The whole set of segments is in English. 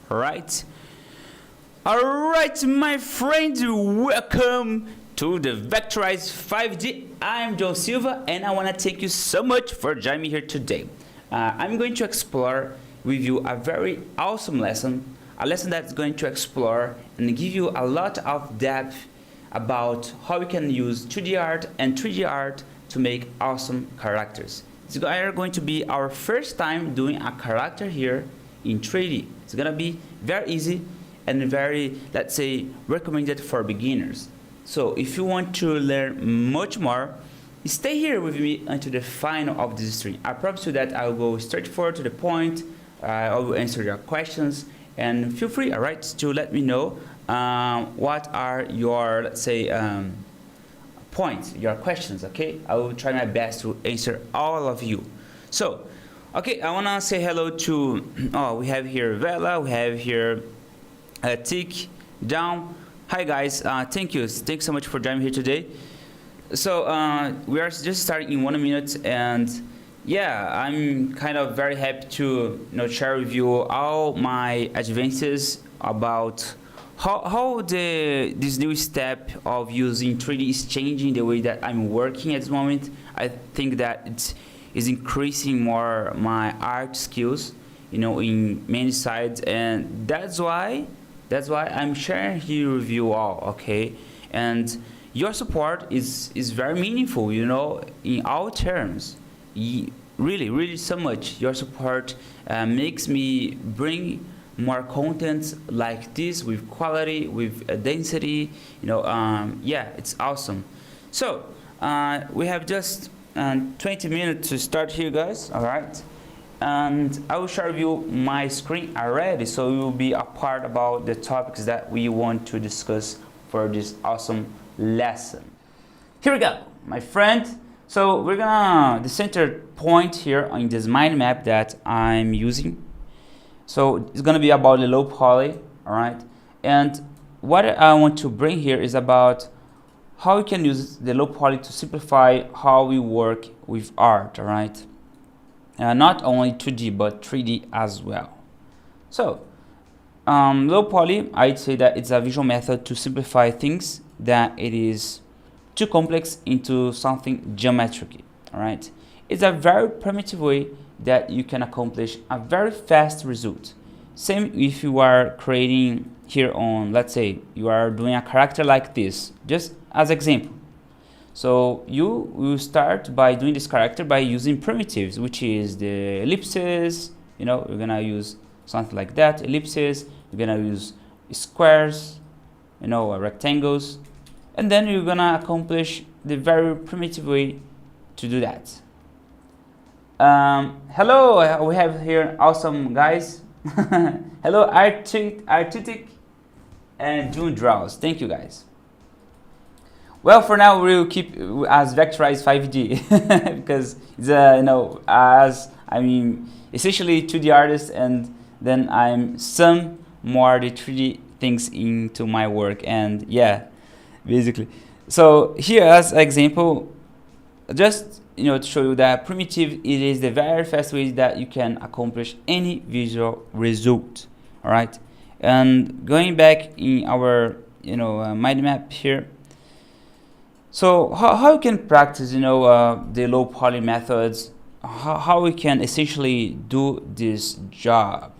right? Alright, my friends, welcome to the Vectorize 5D. I'm John Silva, and I want to thank you so much for joining me here today. I'm going to explore with you a very awesome lesson, a lesson that's going to explore and give you a lot of depth about how we can use 2D art and 3D art to make awesome characters. It's going to be our first time doing a character here in 3D. It's going to be very easy and very, let's say, recommended for beginners. So if you want to learn much more, stay here with me until the final of this stream. I promise you that I will go straight forward to the point. I will answer your questions, and feel free, all right, to let me know what are your, let's say, points, your questions. Okay, I will try my best to answer all of you. So, okay, I wanna say hello to. Oh, we have here Vela. We have here. Tick down. Hi guys, thanks so much for joining me here today. So we are just starting in 1 minute, and yeah, I'm kind of very happy to share with you all my advances about how this new step of using 3D is changing the way that I'm working at this moment. I think that it is increasing more my art skills, in many sides, and that's why I'm sharing here with you all, okay? And your support is very meaningful, in all terms. Really so much. Your support makes me bring more content like this with quality, with density, yeah, it's awesome. So we have just 20 minutes to start here, guys, all right? And I will share with you my screen already, so you will be a part about the topics that we want to discuss for this awesome lesson. Here we go, my friend. So we're gonna, the center point here on this mind map that I'm using. So it's gonna be about the low poly, all right? And what I want to bring here is about how we can use the low poly to simplify how we work with art, all right? Not only 2D but 3D as well. So low poly, I'd say that it's a visual method to simplify things that it is too complex into something geometric. All right, it's a very primitive way that you can accomplish a very fast result. Same if you are creating here on, let's say you are doing a character like this, just as example. So you will start by doing this character by using primitives, which is the ellipses. You're gonna use something like that, ellipses. You're gonna use squares, rectangles, and then you're gonna accomplish the very primitive way to do that. Hello, we have here awesome guys. Hello, Artistic and June Draws. Thank you, guys. Well, for now we'll keep as Vectorize 5D because it's essentially 2D artist, and then I'm some more the 3D things into my work, and yeah, basically. So here as an example, just to show you that primitive, it is the very fast way that you can accomplish any visual result. All right, and going back in our mind map here. So how you can practice, the low poly methods, how we can essentially do this job?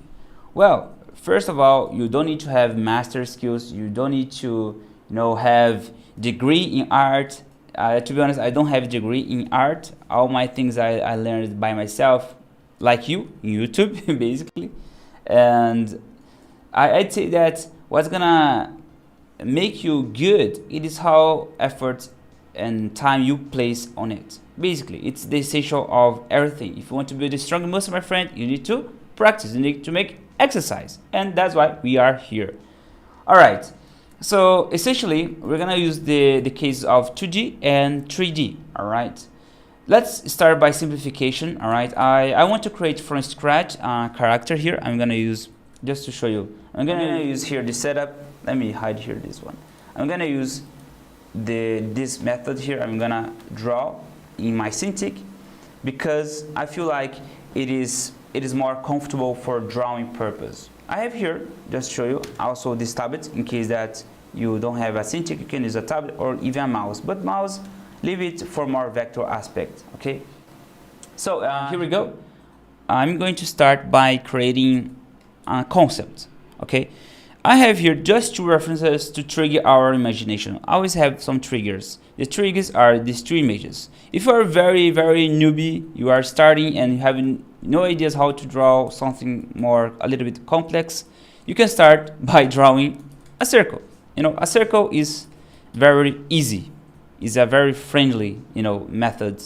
Well, first of all, you don't need to have master skills. You don't need to, have degree in art. To be honest, I don't have a degree in art. All my things I learned by myself, like you, YouTube, basically. And I'd say that what's gonna make you good, it is how effort and time you place on it. Basically, it's the essential of everything. If you want to build a strong muscle, my friend, you need to practice. You need to make exercise, and that's why we are here. All right. So essentially, we're gonna use the case of 2D and 3D. All right. Let's start by simplification. All right. I want to create from scratch a character here. I'm gonna use, just to show you. I'm gonna use here the setup. Let me hide here this one. I'm gonna use this method here. I'm gonna draw in my Cintiq because I feel like it is more comfortable for drawing purpose. I have here, just show you, also this tablet, in case that you don't have a syntax, you can use a tablet or even a mouse, but mouse, leave it for more vector aspect, okay? So here we go. I'm going to start by creating a concept, okay? I have here just two references to trigger our imagination. I always have some triggers. The triggers are these two images. If you are very newbie, you are starting and you have no ideas how to draw something more a little bit complex, you can start by drawing a circle. You know, a circle is very easy. It's a very friendly, you know, method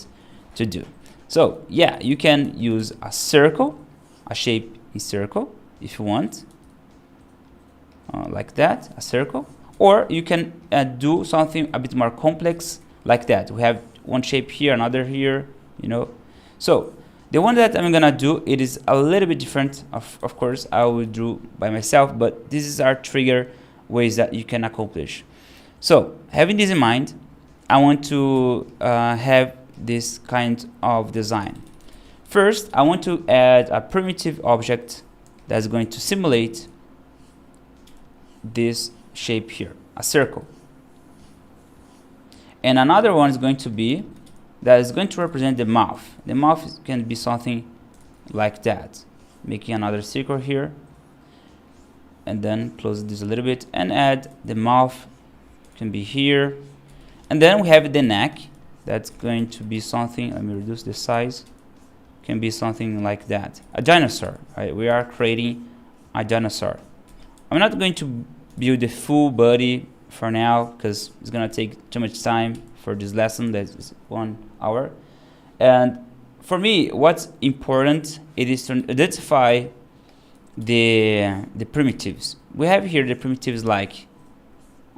to do. So yeah, you can use a circle, a shape in circle if you want. Like that, a circle, or you can do something a bit more complex like that. We have one shape here, another here, you know. So the one that I'm gonna do, it is a little bit different. Of course, I will do by myself, but this is our trigger ways that you can accomplish. So having this in mind, I want to have this kind of design. First, I want to add a primitive object that's going to simulate this shape here, a circle. And another one is going to be that is going to represent the mouth. The mouth can be something like that, making another circle here, and then close this a little bit and add the mouth, can be here. And then we have the neck, that's going to be something, let me reduce the size, can be something like that, a dinosaur, right? We are creating a dinosaur. I'm not going to build the full body for now because it's gonna take too much time for this lesson. That is 1 hour. And for me, what's important, it is to identify the primitives. We have here the primitives like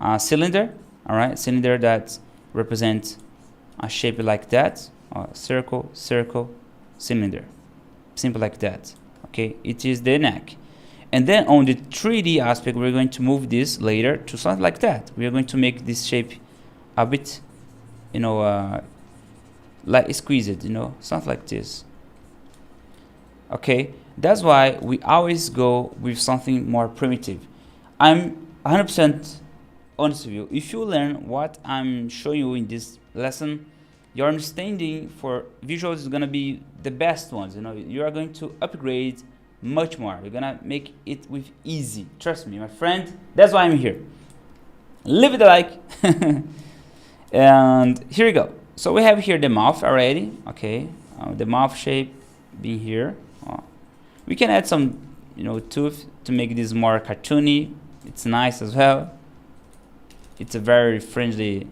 a cylinder, all right, cylinder that represents a shape like that, circle, circle, cylinder, simple like that. Okay, it is the neck. And then on the 3D aspect, we're going to move this later to something like that. We are going to make this shape a bit, you know, like squeeze it, you know, something like this. Okay, that's why we always go with something more primitive. I'm 100% honest with you. If you learn what I'm showing you in this lesson, your understanding for visuals is going to be the best ones. You know, you are going to upgrade much more. You're gonna make it with easy. Trust me, my friend. That's why I'm here. Leave it a like. And here we go. So we have here the mouth already. Okay, the mouth shape being here. We can add some, you know, tooth to make this more cartoony. It's nice as well. It's a very friendly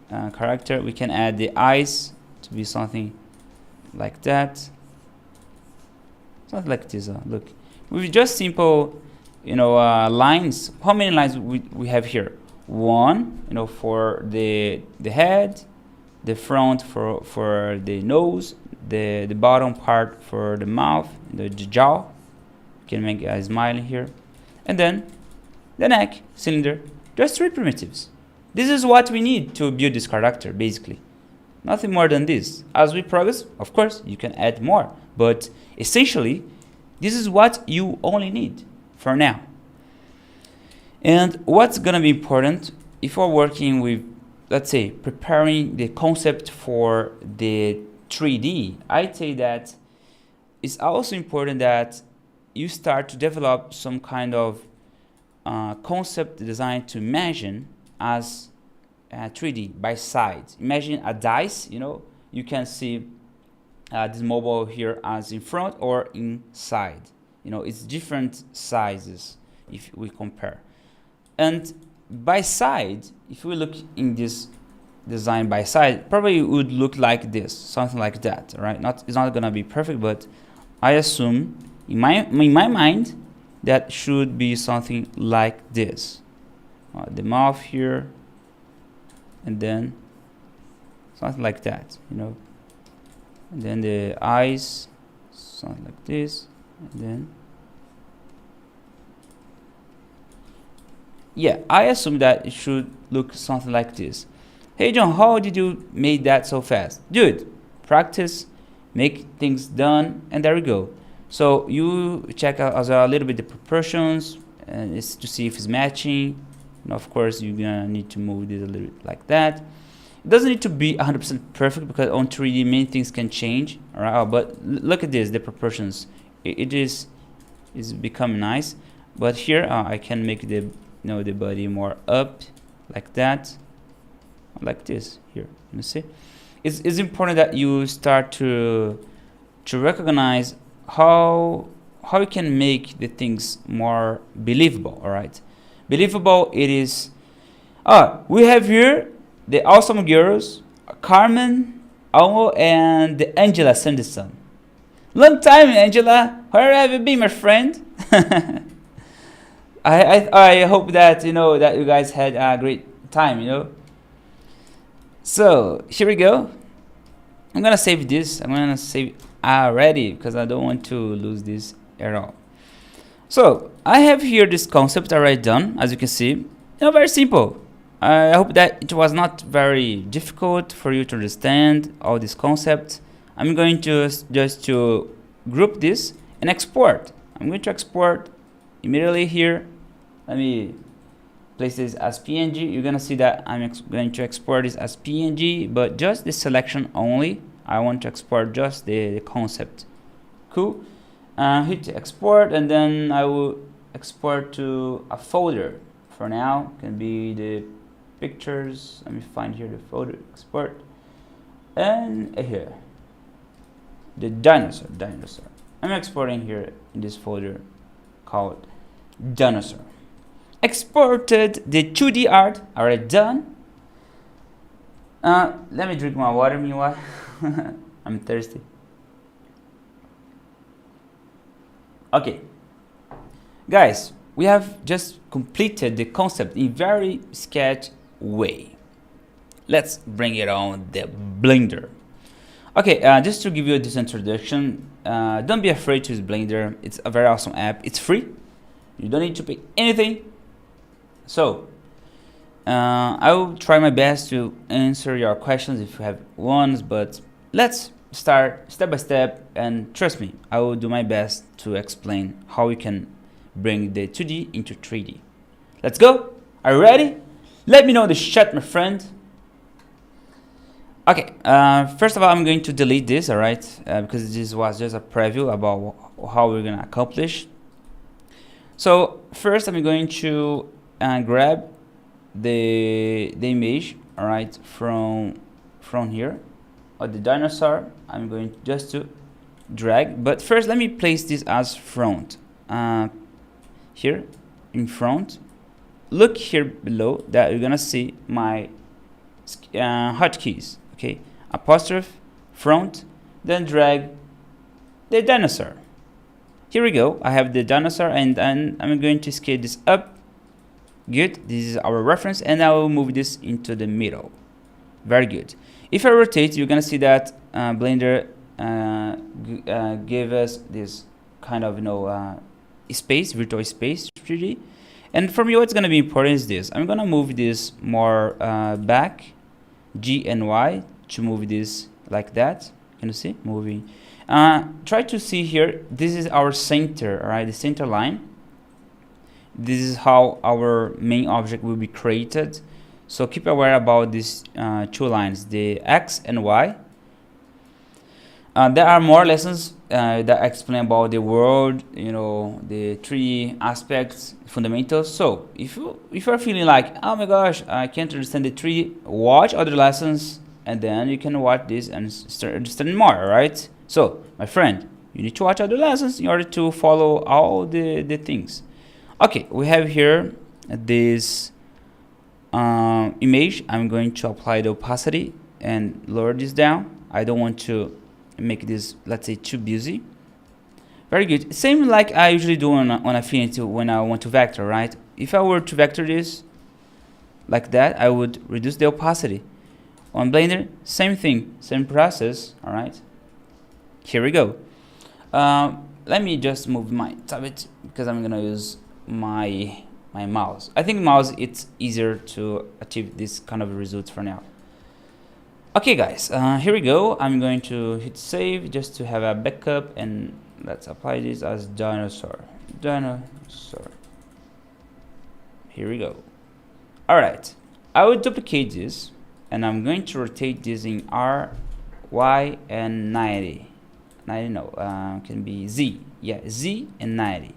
character. We can add the eyes to be something like that. Something like this. Look, with just simple, you know, lines. How many lines we have here? One, you know, for the head, the front for the nose, the bottom part for the mouth, the jaw. You can make a smile here, and then the neck, cylinder. Just 3 primitives. This is what we need to build this character, basically. Nothing more than this. As we progress, of course, you can add more, but essentially, this is what you only need for now. And what's gonna be important if we're working with, let's say, preparing the concept for the 3D, I'd say that it's also important that you start to develop some kind of concept design to imagine as 3D by side. Imagine a dice, you know, you can see this mobile here as in front or inside. You know, it's different sizes if we compare. And by side, if we look in this design by side, probably it would look like this, something like that, right? It's not gonna be perfect, but I assume in my mind that should be something like this. The mouth here, and then something like that, you know. And then the eyes, something like this, and then yeah, I assume that it should look something like this. Hey John, how did you make that so fast? Dude, practice, make things done, and there we go. So you check out as well a little bit the proportions, and it's to see if it's matching. And of course, you're gonna need to move this a little bit like that. It doesn't need to be 100% perfect because on 3D many things can change. All right, but look at this, the proportions. It is becoming nice. But here I can make the the body more up like that, like this here. You see, it's important that you start to recognize how you can make the things more believable. All right, believable it is. We have here the awesome girls, Carmen, Almo, and Angela Sanderson. Long time, Angela. Where have you been, my friend? I hope that that you guys had a great time. So here we go. I'm gonna save this. I'm gonna save already because I don't want to lose this at all. So I have here this concept already done, as you can see. Very simple. I hope that it was not very difficult for you to understand all this concept. I'm going to just to group this and export. I'm going to export immediately here. Let me place this as PNG. You're gonna see that I'm going to export this as PNG, but just the selection only. I want to export just the concept. Cool. Hit export, and then I will export to a folder. For now, can be the pictures. Let me find here the folder export, and here the dinosaur. I'm exporting here in this folder called dinosaur. Exported the 2D art, already done. Let me drink my water meanwhile. I'm thirsty. Okay, guys, we have just completed the concept in very sketch way. Let's bring it on the Blender. Okay, just to give you this introduction, don't be afraid to use Blender. It's a very awesome app. It's free. You don't need to pay anything. So I will try my best to answer your questions if you have ones, but let's start step by step, and trust me, I will do my best to explain how we can bring the 2D into 3D. Let's go. Are you ready? Let me know in the chat, my friend. Okay, first of all, I'm going to delete this, all right, because this was just a preview about how we're going to accomplish. So first I'm going to grab the image, all right, from here, or the dinosaur. I'm going just to drag, but first let me place this as front. Here in front, look here below that you're gonna see my hotkeys. Okay, apostrophe front, then drag the dinosaur. Here we go. I have the dinosaur, and I'm going to scale this up. Good. This is our reference, and I will move this into the middle. Very good. If I rotate, you're gonna see that Blender gave us this kind of space, virtual space 3D. And for me, what's gonna be important is this. I'm gonna move this more back, G and Y, to move this like that. Can you see? Moving. Try to see here. This is our center, all right? The center line. This is how our main object will be created. So keep aware about these two lines, the X and Y. There are more lessons that explain about the world, the three aspects, fundamentals. So if you're feeling like, oh my gosh, I can't understand the tree, watch other lessons, and then you can watch this and start understanding more, all right? So my friend, you need to watch other lessons in order to follow all the things. Okay, we have here this image. I'm going to apply the opacity and lower this down. I don't want to make this, let's say, too busy. Very good. Same like I usually do on Affinity when I want to vector, right? If I were to vector this like that, I would reduce the opacity. On Blender, same thing, same process, all right? Here we go. Let me just move my tablet because I'm gonna use my mouse. I think mouse, it's easier to achieve this kind of results for now. Okay guys, here we go. I'm going to hit save just to have a backup, and let's apply this as dinosaur. Here we go. All right, I will duplicate this and I'm going to rotate this in R, Y, and 90. Can be Z. Yeah, Z and 90.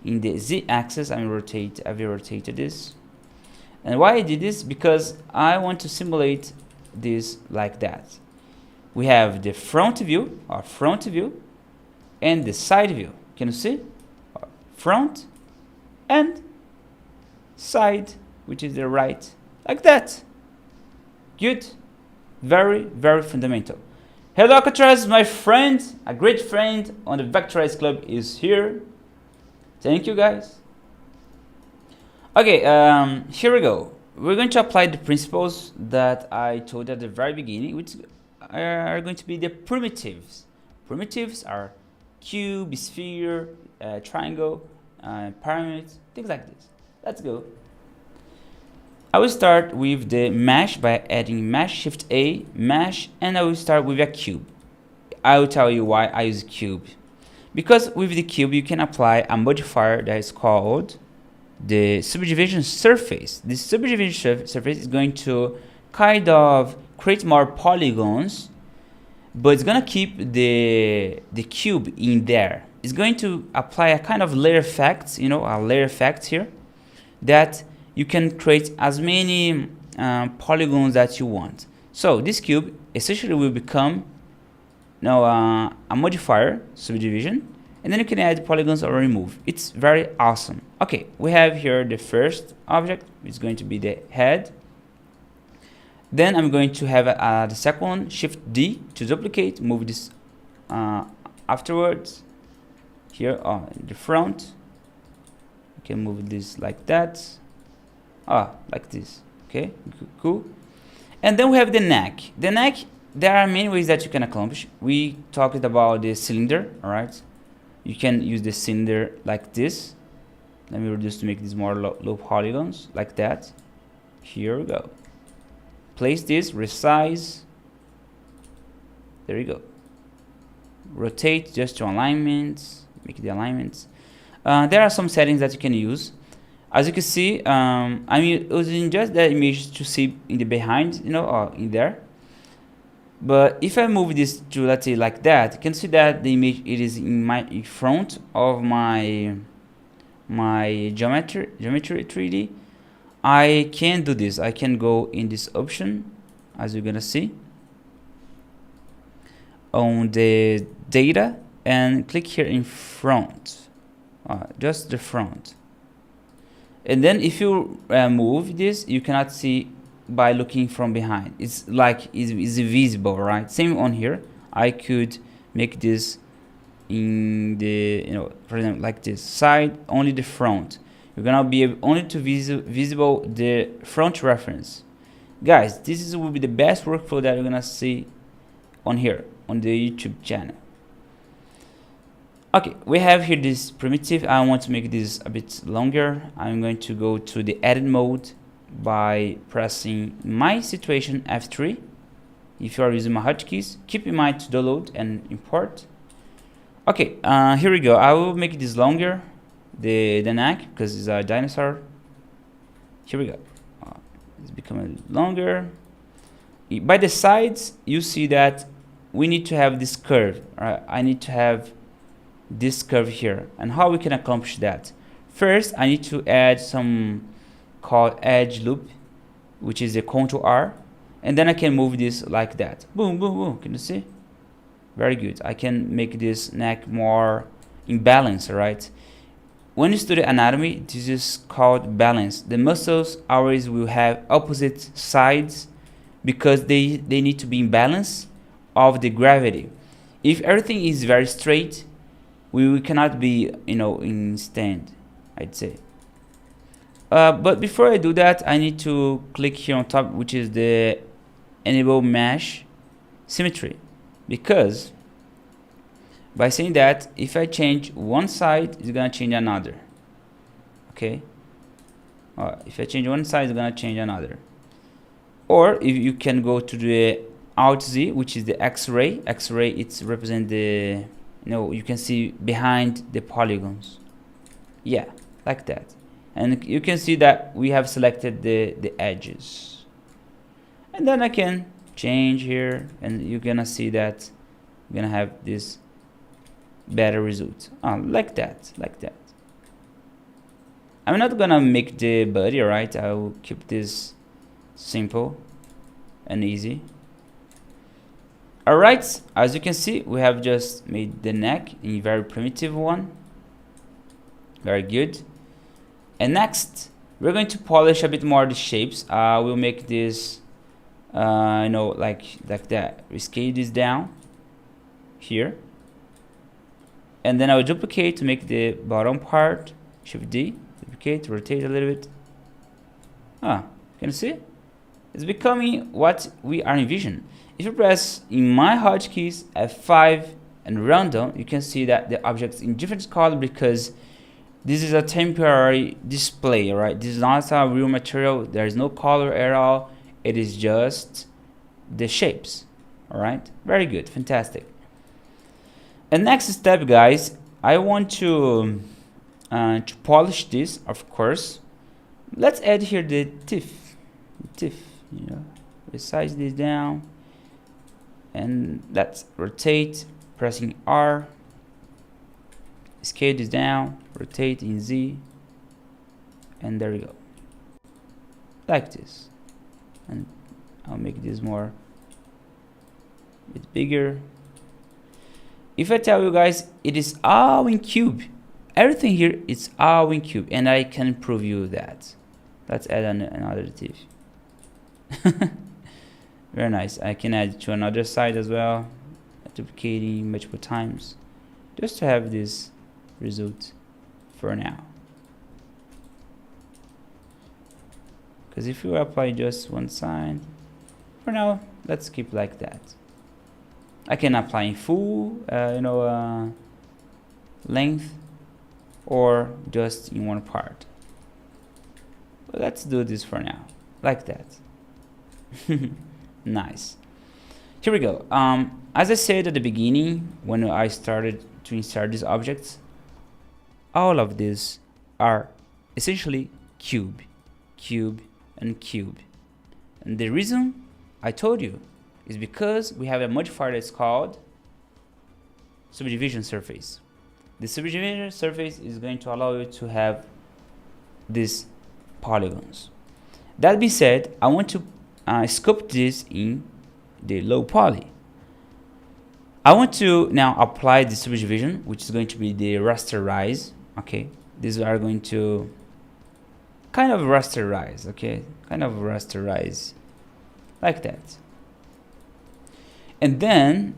In the Z axis, I will rotate this. And why I did this? Because I want to simulate this like that. We have the front view, and the side view. Can you see? Front and side, which is the right, like that. Good. Very, very fundamental. Hello, Alcatraz, my friend, a great friend on the Vectorize Club is here. Thank you, guys. Okay, here we go. We're going to apply the principles that I told at the very beginning, which are going to be the primitives. Primitives are cube, sphere, triangle, pyramid, things like this. Let's go. I will start with the mesh by adding mesh, shift A, mesh, and I will start with a cube. I will tell you why I use cube. Because with the cube you can apply a modifier that is called the subdivision surface. This subdivision surface is going to kind of create more polygons, but it's gonna keep the cube in there. It's going to apply a kind of layer effect, a layer effect here, that you can create as many polygons that you want. So this cube essentially will become a modifier, subdivision, and then you can add polygons or remove. It's very awesome. Okay, we have here the first object, which is going to be the head. Then I'm going to have the second one, shift D to duplicate, move this afterwards. Here on the front, you can move this like that. Like this. Okay, cool. And then we have the neck. The neck, there are many ways that you can accomplish. We talked about the cylinder, all right? You can use the cylinder like this. Let me reduce to make this more low polygons, like that. Here we go. Place this, resize. There you go. Rotate just to alignments, make the alignments. There are some settings that you can use. As you can see, I'm using just the image to see in the behind, or in there. But if I move this to, let's say, like that, you can see that the image, it is in front of my geometry 3D. I can do this. I can go in this option, as you're gonna see, on the data, and click here in front, just the front. And then if you move this, you cannot see by looking from behind. It's like it's visible, right? Same on here. I could make this in the, for example, like this side, only the front. You're gonna be able only to visible the front reference. Guys, this will be the best workflow that you're gonna see on here on the YouTube channel. Okay, we have here this primitive. I want to make this a bit longer. I'm going to go to the edit mode by pressing my situation F3. If you are using my hotkeys, keep in mind to download and import. Okay, here we go. I will make this longer, the neck, because it's a dinosaur. Here we go. It's becoming longer. By the sides, you see that we need to have this curve. Right? I need to have this curve here. And how we can accomplish that? First, I need to add some called edge loop, which is the Ctrl R, and then I can move this like that. Boom, boom, boom. Can you see? Very good. I can make this neck more in balance, right? When you study anatomy, this is called balance. The muscles always will have opposite sides because they need to be in balance of the gravity. If everything is very straight, we cannot be, in stand, I'd say. But before I do that, I need to click here on top, which is the enable mesh symmetry, because by saying that, if I change one side, it's gonna change another. Okay. If I change one side, it's gonna change another. Or if you can go to the Alt Z, which is the X-ray. X-ray, it's represent the no, you can see behind the polygons. Yeah, like that. And you can see that we have selected the edges. And then I can change here, and you're gonna see that I'm gonna have this better result. Like that, like that. I'm not gonna make the body, right? I will keep this simple and easy. Alright, as you can see, we have just made the neck in a very primitive one. Very good. And next, we're going to polish a bit more the shapes. We'll make this, like that. We scale this down here. And then I will duplicate to make the bottom part. Shift D, duplicate, rotate a little bit. Can you see? It's becoming what we are envisioning. If you press in my hotkeys F5 and run down, you can see that the object's in different color because this is a temporary display, right? This is not a real material. There is no color at all. It is just the shapes. All right, very good, fantastic. And next step, guys, I want to polish this, of course. Let's add here the teeth. Resize this down, and let's rotate, pressing R. Scale this down, rotate in Z, and there we go, like this. And I'll make this more a bit bigger. If I tell you guys, it is all in cube. Everything here is all in cube, and I can prove you that. Let's add another teeth. Very nice. I can add to another side as well, duplicating multiple times, just to have this result for now. Because if you apply just one side, for now, let's keep like that. I can apply in full, length, or just in one part. But let's do this for now, like that. Nice. Here we go. As I said at the beginning, when I started to insert these objects, all of these are essentially cube, and cube. And the reason I told you is because we have a modifier that's called subdivision surface. The subdivision surface is going to allow you to have these polygons. That being said, I want to sculpt this in the low poly. I want to now apply the subdivision, which is going to be the rasterize. Okay, these are going to kind of rasterize. Okay, kind of rasterize like that. And then,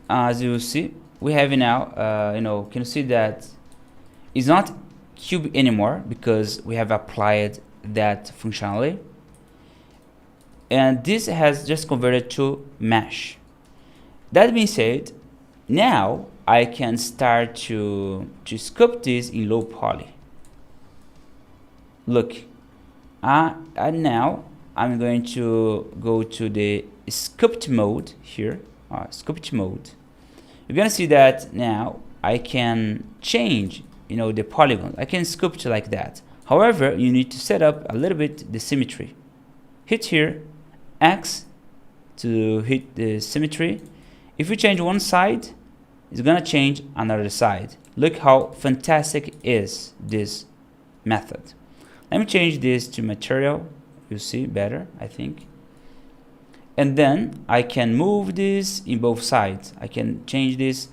as you see, we have now, can you see that it's not cube anymore because we have applied that functionality. And this has just converted to mesh. That being said, now I can start to sculpt this in low poly. Look, and now I'm going to go to the sculpt mode here. Sculpt mode. You're gonna see that now I can change, the polygon. I can sculpt like that. However, you need to set up a little bit the symmetry. Hit here, X, to hit the symmetry. If you change one side, it's gonna change another side. Look how fantastic is this method. Let me change this to material. You see better, I think. And then I can move this in both sides. I can change this.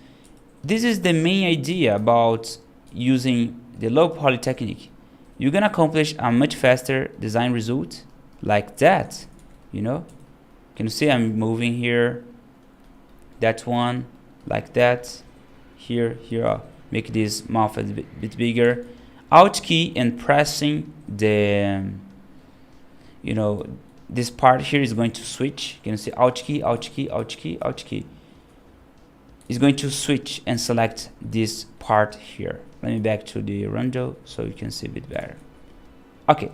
This is the main idea about using the low poly technique. You're gonna accomplish a much faster design result like that. Can you see I'm moving here, that one, like that, here, make this mouth a bit bigger. Alt key and pressing the, this part here is going to switch. Can you see Alt key, Alt key, Alt key, Alt key. It's going to switch and select this part here. Let me back to the rando so you can see a bit better. Okay.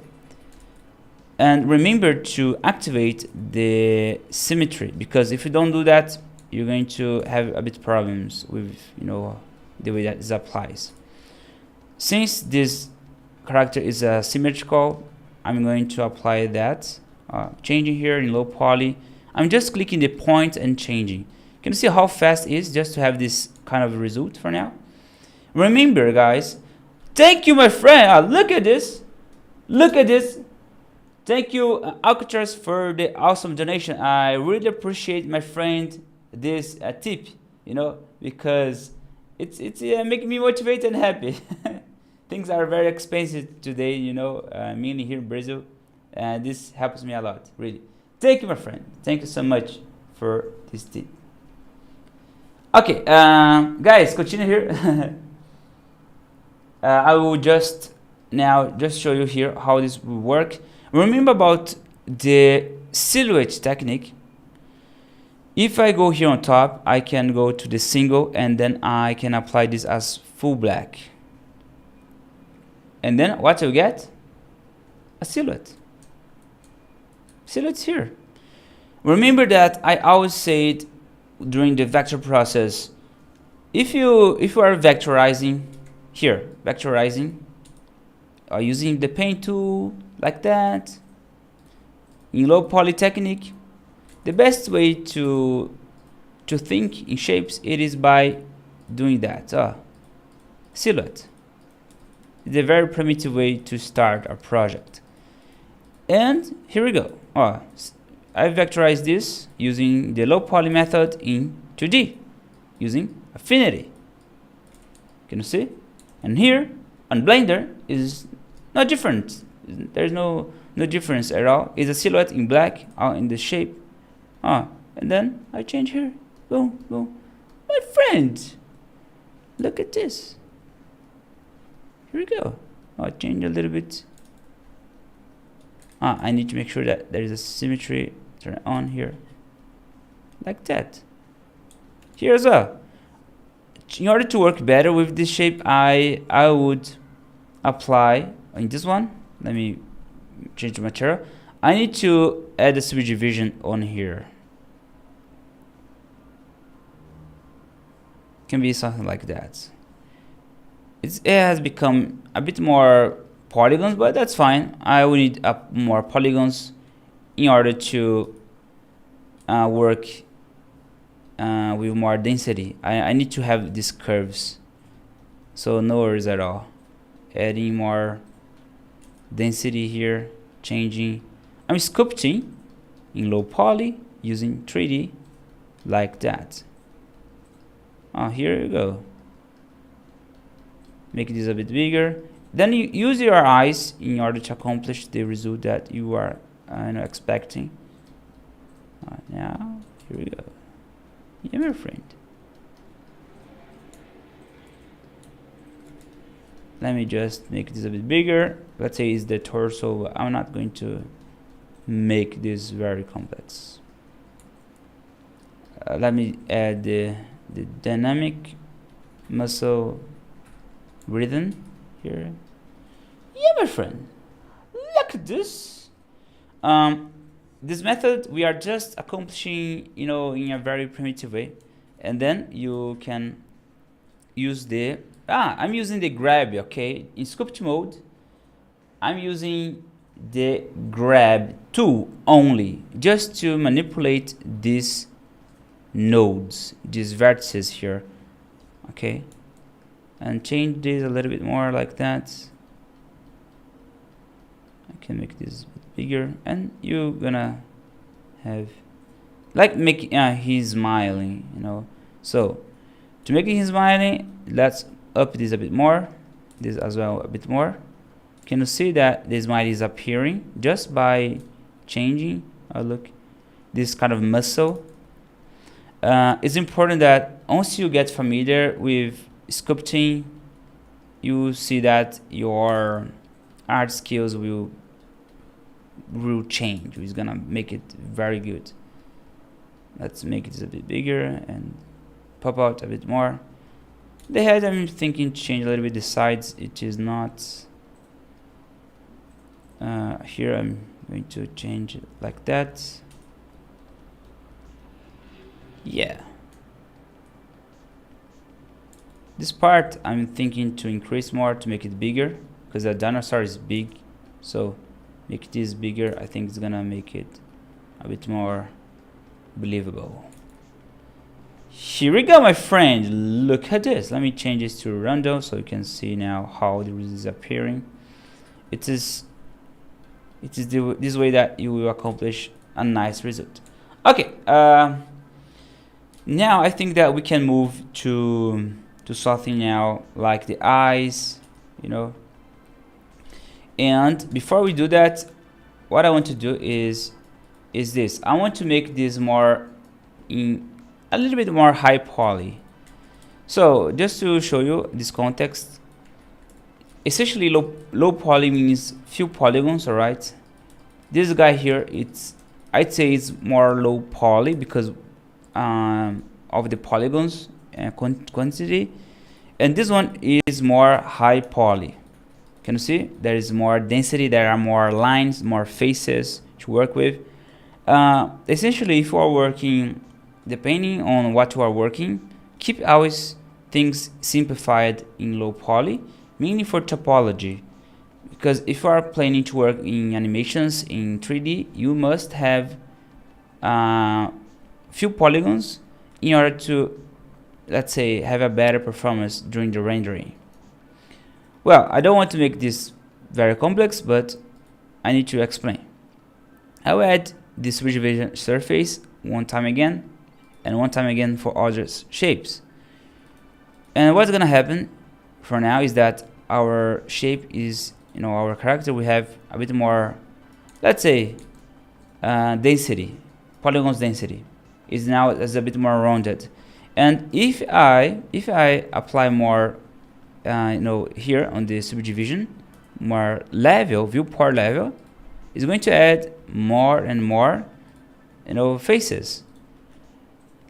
And remember to activate the symmetry, because if you don't do that, you're going to have a bit problems with, the way that this applies. Since this character is symmetrical, I'm going to apply that. Changing here in low poly. I'm just clicking the point and changing. Can you see how fast it is just to have this kind of result for now? Remember, guys, thank you, my friend. Look at this. Look at this. Thank you, Alcatraz, for the awesome donation. I really appreciate, my friend, this tip, you know, because it's making me motivated and happy. Things are very expensive today, you know, mainly here in Brazil, and this helps me a lot, really. Thank you, my friend. Thank you so much for this tip. Okay, guys, continue here. I will just show you here how this will work. Remember about the silhouette technique. If I go here on top, I can go to the single, and then I can apply this as full black. And then what you get? A silhouette. Silhouette's here. Remember that I always said during the vector process, if you are vectorizing here, using the paint tool like that, in low poly technique, the best way to think in shapes, it is by doing that. Silhouette. It's a very primitive way to start a project. And here we go. I vectorized this using the low poly method in 2D using affinity. Can you see? And here on Blender is no different. There's no difference at all. It's a silhouette in black in the shape. And then I change here. Boom, boom. My friend, look at this. Here we go. I change a little bit. I need to make sure that there is a symmetry. Turn it on here. Like that. Here as well. In order to work better with this shape, I would apply in this one. Let me change the material. I need to add a subdivision on here. Can be something like that. It has become a bit more polygons, but that's fine. I will need more polygons in order to work with more density. I need to have these curves, so no worries at all. Adding more density here, changing. I'm sculpting in low poly using 3D like that. Here you go. Make this a bit bigger. Then you use your eyes in order to accomplish the result that you are expecting. Now, here we go. Yeah, my friend. Let me just make this a bit bigger. Let's say it's the torso. But I'm not going to make this very complex. Let me add the dynamic muscle rhythm here. Yeah, my friend. Look at this. This method we are just accomplishing, in a very primitive way, and then you can use the I'm using the grab. Okay, in sculpt mode, I'm using the grab tool only, just to manipulate these nodes, these vertices here. Okay, and change this a little bit more like that. I can make this a bit bigger, and you're gonna have like making he's smiling, so to make him smiling, let's up this a bit more, this as well a bit more. Can you see that the smile is appearing just by changing look, this kind of muscle? It's important that once you get familiar with sculpting, you see that your art skills will change. It's gonna make it very good. Let's make it a bit bigger and pop out a bit more. The head, I'm thinking to change a little bit the sides. It is not here. I'm going to change it like that. Yeah. This part I'm thinking to increase more to make it bigger, because the dinosaur is big. So make this bigger. I think it's gonna make it a bit more believable. Here we go, my friend. Look at this. Let me change this to random so you can see now how the result is appearing. It is this way that you will accomplish a nice result. Okay, now I think that we can move to something now like the eyes, you know. And before we do that, what I want to do is this. I want to make this more in a little bit more high poly. So just to show you this context, essentially low poly means few polygons, all right? This guy here, I'd say it's more low poly because of the polygons quantity, and this one is more high poly. Can you see? There is more density, there are more lines, more faces to work with. Essentially, if you are working, depending on what you are working, keep always things simplified in low poly, mainly for topology. Because if you are planning to work in animations in 3D, you must have few polygons in order to, let's say, have a better performance during the rendering. Well, I don't want to make this very complex, but I need to explain. I will add this distribution surface one time again, and one time again for other shapes. And what's gonna happen for now is that our shape is, our character will have a bit more, let's say, density, polygons density is now a bit more rounded. And if I apply more, here on the subdivision, more level, viewport level, is going to add more and more, faces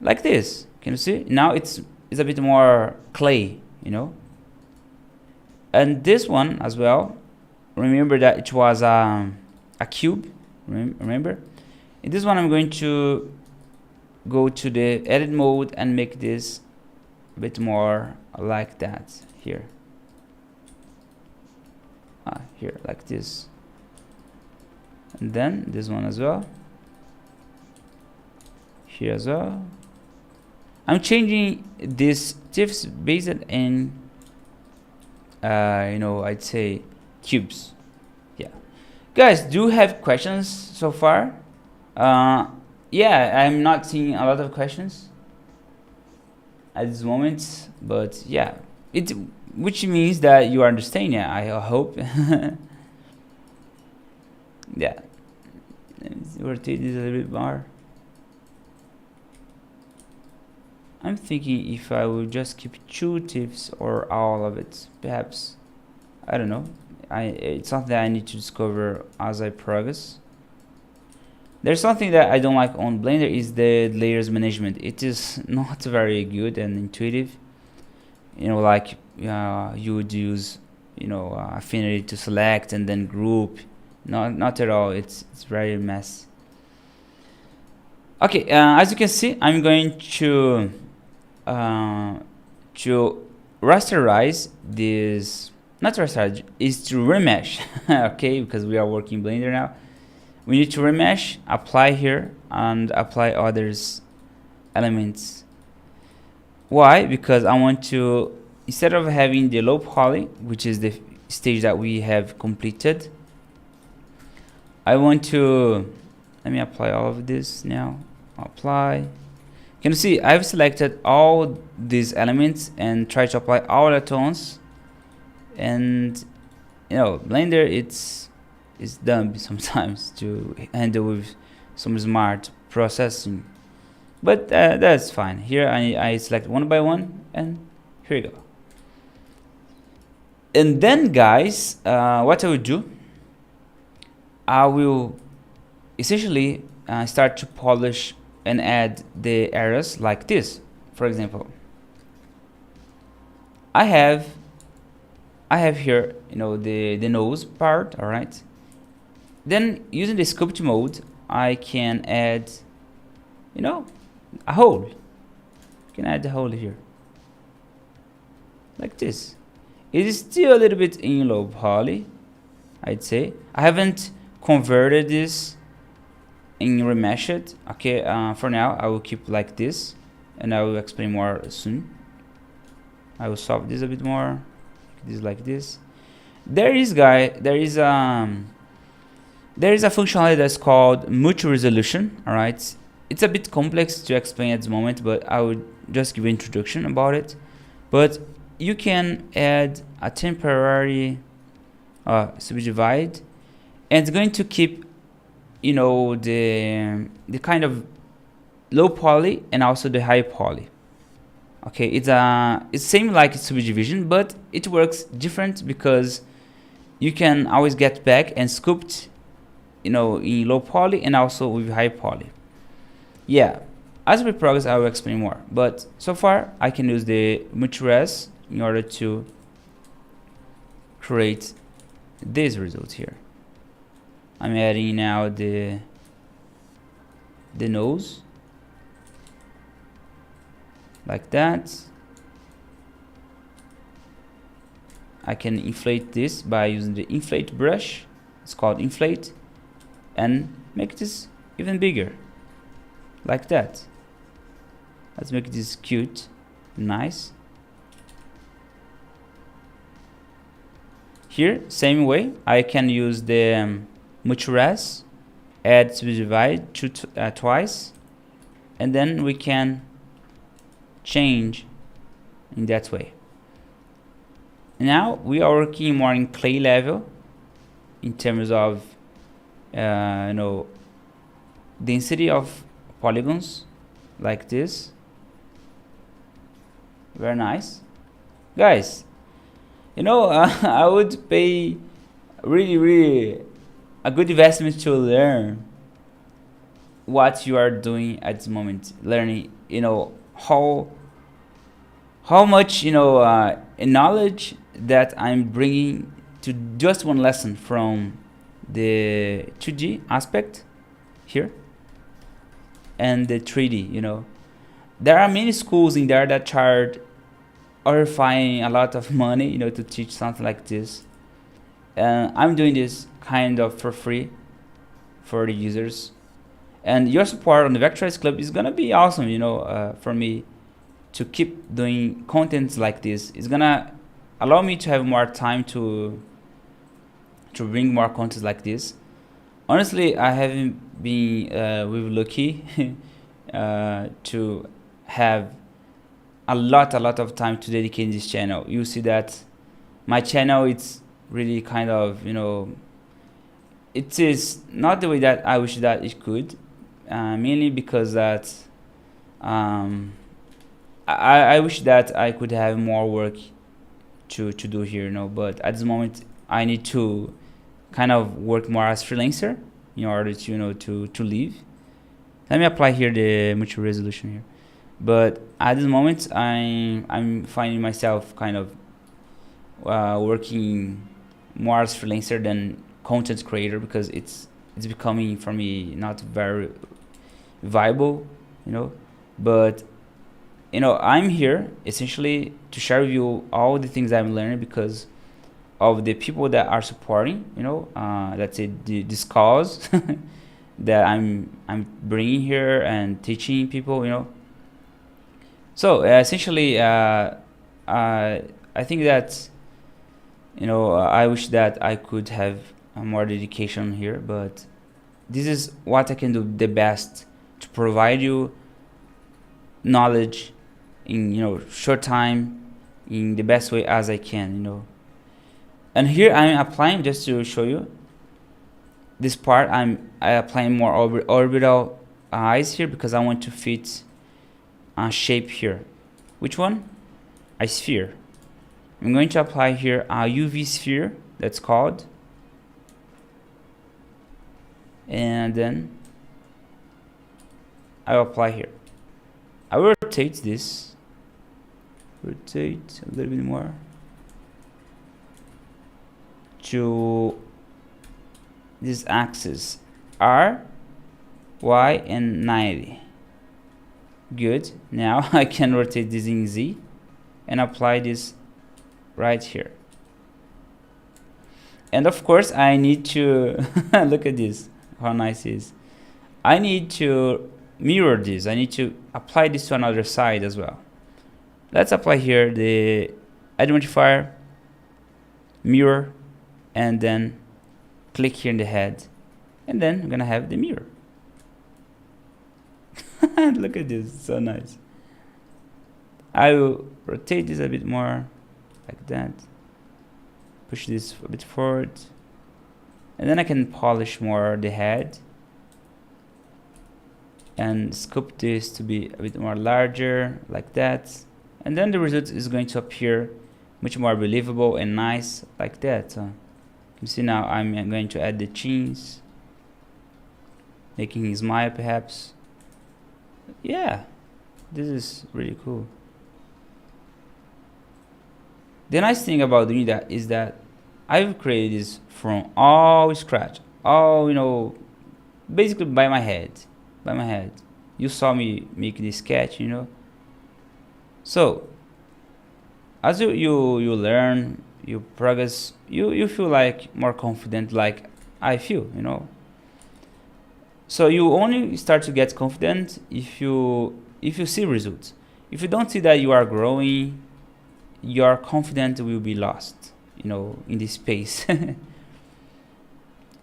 like this. Can you see? Now it's a bit more clay, And this one as well. Remember that it was a cube. Remember? In this one, I'm going to go to the edit mode and make this a bit more like that here. Here, like this. And then this one as well. Here as well. I'm changing these tips based in, I'd say cubes. Yeah. Guys, do you have questions so far? Yeah, I'm not seeing a lot of questions at this moment, but yeah, which means that you understand. Yeah, I hope. Yeah, let's rotate this a little bit more. I'm thinking if I will just keep 2 tips or all of it, perhaps. I don't know. It's something that I need to discover as I progress. There's something that I don't like on Blender is the layers management. It is not very good and intuitive. Like you would use, affinity to select and then group. Not at all. It's very mess. Okay, as you can see, I'm going to rasterize this. Not rasterize, is to remesh. Okay, because we are working Blender now. We need to remesh, apply here, and apply others elements. Why? Because I want to, instead of having the low poly, which is the stage that we have completed, I want to, let me apply all of this now. Apply. Can you see I've selected all these elements and try to apply all the tones, and Blender it's dumb sometimes to handle with some smart processing, but that's fine. Here I select one by one, and here you go. And then guys, what I will do, I will essentially start to polish and add the areas like this. For example, I have here the nose part, all right. Then using the sculpt mode, I can add a hole. You can add the hole here. like this. It is still a little bit in low poly, I'd say. I haven't converted this in remeshed. Okay, for now I will keep like this, and I will explain more soon. I will solve this a bit more. This like this. There is a functionality that's called multi-resolution. All right, it's a bit complex to explain at this moment, but I will just give an introduction about it. But you can add a temporary subdivide, and it's going to keep, you know, the kind of low poly and also the high poly. Okay, it's same like subdivision, but it works different because you can always get back and sculpt, you know, in low poly and also with high poly. Yeah, as we progress I will explain more, but so far I can use the multi-res in order to create this result here. I'm adding now the nose like that. I can inflate this by using the inflate brush. It's called inflate, and make this even bigger like that. Let's make this cute, nice. Here, same way, I can use the multi-res, add subdivide twice, and then we can change in that way. Now we are working more in clay level in terms of you know, density of polygons like this. Very nice, guys. You know, I would pay really a good investment to learn what you are doing at this moment. Learning, you know, how much, you know, knowledge that I'm bringing to just one lesson from the 2D aspect here and the 3D. You know, there are many schools in there that charge horrifying a lot of money, you know, to teach something like this. And I'm doing this kind of for free for the users. And your support on the Vectorize Club is gonna be awesome, you know, for me to keep doing contents like this. It's gonna allow me to have more time to bring more content like this. Honestly, I haven't been really lucky to have a lot of time to dedicate this channel. You see that my channel, it's really kind of, you know, it is not the way that I wish that it could, mainly because that I wish that I could have more work to do here, you know, but at this moment I need to kind of work more as freelancer in order to, you know, to live. Let me apply here the multi-resolution here. But at this moment I'm finding myself kind of working more as freelancer than content creator, because it's becoming for me not very viable, you know. But you know, I'm here essentially to share with you all the things I'm learning because of the people that are supporting, you know, let's say this cause that I'm bringing here and teaching people, you know. So essentially, I think that, you know, I wish that I could have more dedication here, but this is what I can do the best to provide you knowledge in, you know, short time, in the best way as I can, you know. And here I'm applying, just to show you this part, I applying more orbital eyes here because I want to fit a shape here. Which one? A sphere. I'm going to apply here a UV sphere, that's called, and then I will apply here. I will rotate this, rotate a little bit more to this axis R, Y, and 90. Good. Now I can rotate this in Z and apply this right here. And of course I need to look at this, how nice it is. I need to mirror this. I need to apply this to another side as well. Let's apply here the identifier, mirror, and then click here in the head, and then I'm gonna have the mirror. Look at this, so nice. I will rotate this a bit more, like that. Push this a bit forward, and then I can polish more the head and scoop this to be a bit more larger, like that. And then the result is going to appear much more believable and nice, like that. So you see now I'm going to add the chins, making him smile perhaps. Yeah, this is really cool. The nice thing about doing that is that I've created this from all scratch, all, you know, basically by my head. You saw me make this sketch, you know. So as you learn, you progress, you feel like more confident, like I feel, you know. So you only start to get confident if you see results. If you don't see that you are growing, your confidence will be lost, you know, in this space.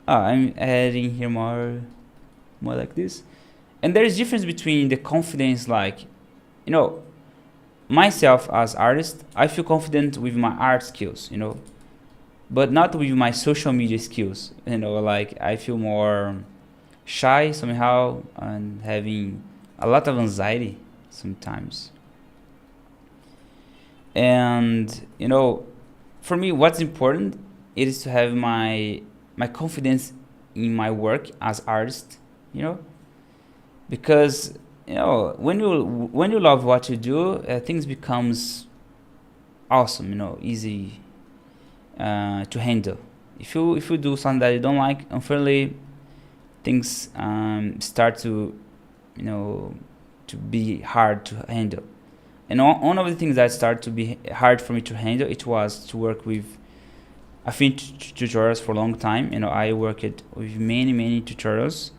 I'm adding here more like this. And there is difference between the confidence, like, you know, myself as artist, I feel confident with my art skills, you know, but not with my social media skills, you know. Like I feel more shy somehow and having a lot of anxiety sometimes. And you know, for me what's important is to have my confidence in my work as artist, you know, because you know, when you love what you do, things becomes awesome, you know, easy to handle. If you do something that you don't like, unfortunately things start to, you know, to be hard to handle. And one of the things that started to be hard for me to handle, it was to work with affinity tutorials for a long time. You know, I worked with many tutorials,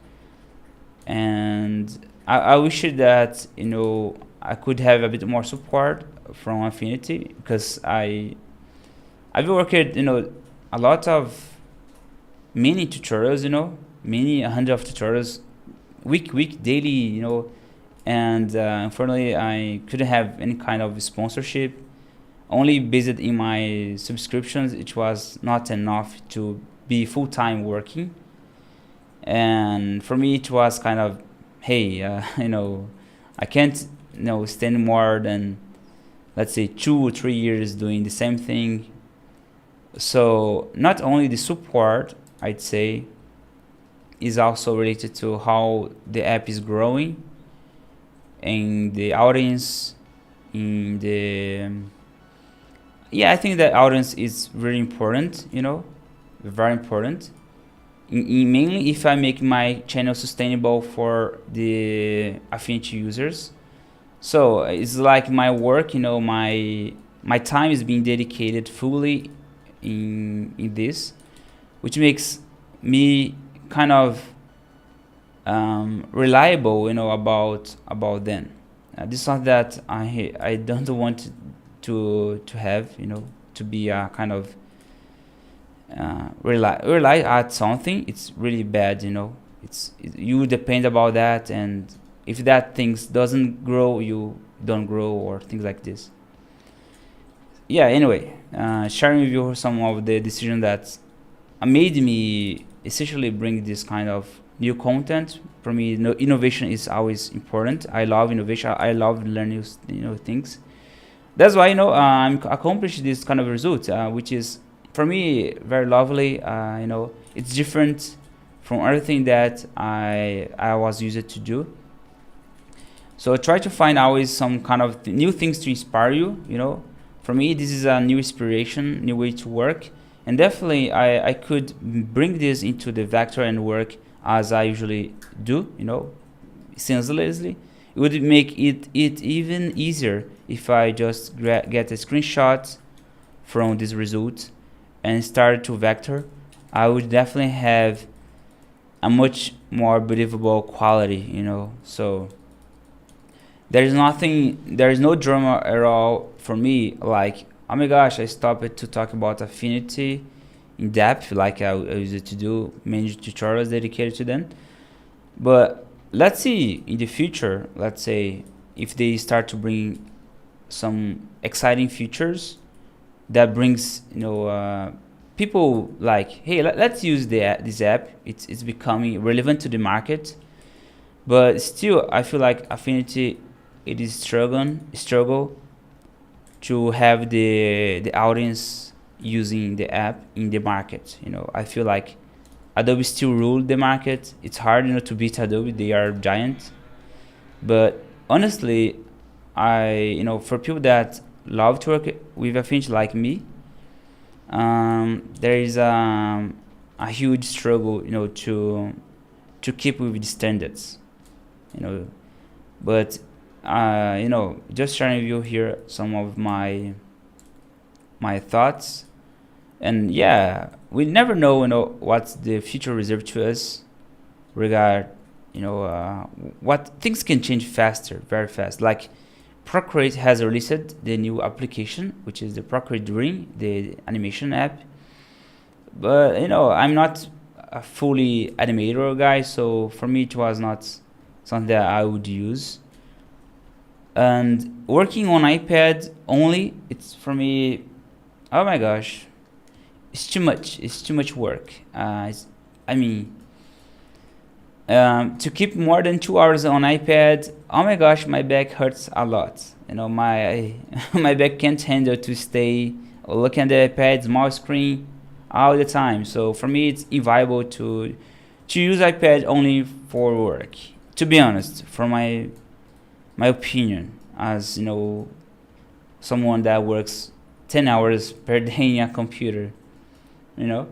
and I wish that, you know, I could have a bit more support from affinity, because I've worked, you know, a lot of many tutorials, you know, many hundred of tutorials, week daily, you know. And unfortunately I couldn't have any kind of sponsorship, only based in my subscriptions. It was not enough to be full-time working, and for me it was kind of, hey, you know, I can't, you know, stand more than, let's say, 2 or 3 years doing the same thing. So not only the support, I'd say, is also related to how the app is growing, and the audience, in the yeah, I think the audience is very important, you know, very important. Mainly if I make my channel sustainable for the affinity users. So it's like my work, you know, my time is being dedicated fully in this, which makes me kind of reliable, you know, about them. This is something that I don't want to have, you know, to be a kind of rely at something. It's really bad, you know. You depend about that, and if that things doesn't grow, you don't grow, or things like this. Yeah, anyway, sharing with you some of the decisions that made me essentially bring this kind of new content. For me, innovation is always important. I love innovation. I love learning, you know, things. That's why, you know, I'm accomplished this kind of result, which is for me very lovely. You know, it's different from everything that I was used to do. So try to find always some kind of new things to inspire you. You know, for me this is a new inspiration, new way to work, and definitely I could bring this into the vector and work as I usually do. You know, senselessly. It would make it even easier if I just get a screenshot from this result and start to vector, I would definitely have a much more believable quality, you know. So there is no drama at all for me. Like, oh my gosh, I stopped to talk about affinity in depth, like I used to do many tutorials dedicated to them. But let's see in the future, let's say if they start to bring some exciting features that brings, you know, people like, hey, let's use this app. It's becoming relevant to the market, but still I feel like affinity, it is struggle to have the audience using the app in the market. You know, I feel like Adobe still rule the market. It's hard, you know, to beat Adobe. They are giant. But honestly, you know, for people that love to work with affinity like me, there is a huge struggle, you know, to keep with the standards, you know. But you know, just sharing with you here some of my thoughts. And yeah, we never know, you know, what's the future reserved to us. Regard, you know, what things can change faster, very fast. Like Procreate has released the new application, which is the Procreate Dream, the animation app. But you know, I'm not a fully animator guy, so for me it was not something that I would use. And working on iPad only, it's for me, oh my gosh, it's too much. It's too much work. I mean, to keep more than 2 hours on iPad, oh my gosh, my back hurts a lot. You know, my my back can't handle to stay looking at the iPad, small screen, all the time. So for me, it's inviable to use iPad only for work. To be honest, for my opinion, as you know, someone that works 10 hours per day in a computer, you know.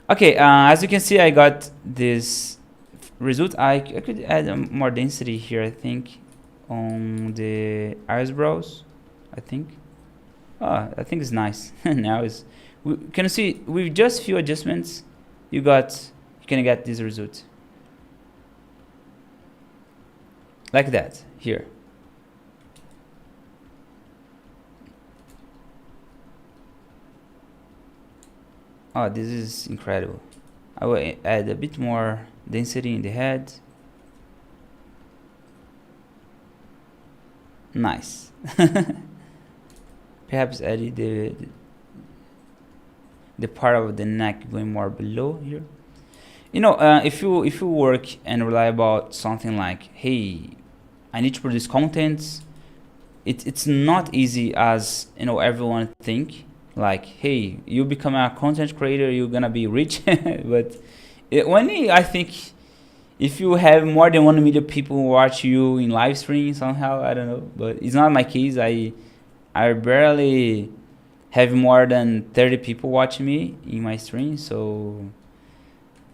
Okay, as you can see, I got this result. I could add more density here, I think, on the eyebrows, I think. I think it's nice. Now is, can you see, with just few adjustments, you can get this result. Like that, here. Oh, this is incredible. I will add a bit more density in the head. Nice. Perhaps add the part of the neck going more below here. You know, if you work and rely about something like, hey, I need to produce content, it's not easy as, you know, everyone think. Like, hey, you become a content creator, you're gonna be rich. But I think if you have more than 1 million people watch you in live stream somehow, I don't know, but it's not my case. I barely have more than 30 people watching me in my stream. So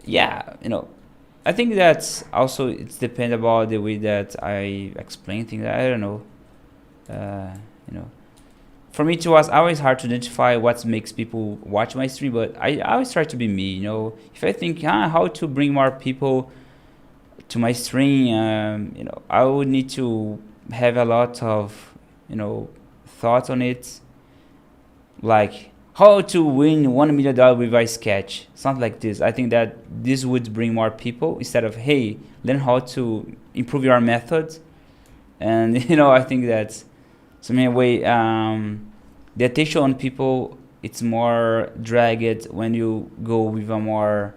yeah, you know, I think that's also, it's depend about the way that I explain things. I don't know, you know, for me it was always hard to identify what makes people watch my stream, but I always try to be me, you know. If I think how to bring more people to my stream, you know, I would need to have a lot of, you know, thoughts on it, like how to win $1 million with a sketch, something like this. I think that this would bring more people instead of, hey, learn how to improve your method. And you know, I think that some way, the attention on people, it's more dragged when you go with a more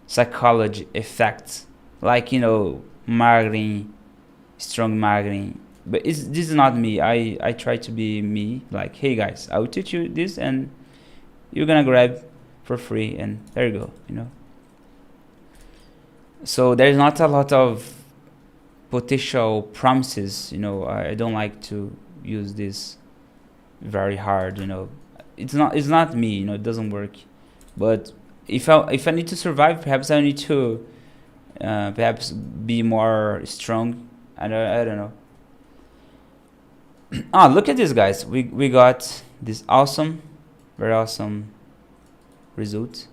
psychology effect, like, you know, marketing, strong marketing. But this is not me. I try to be me, like, hey guys, I will teach you this and you're gonna grab for free, and there you go, you know. So there's not a lot of potential promises, you know. I don't like to use this very hard, you know. It's not me, you know. It doesn't work. But if I need to survive, perhaps I need to perhaps be more strong. I don't know. Ah, look at this, guys. We got this awesome Very awesome result.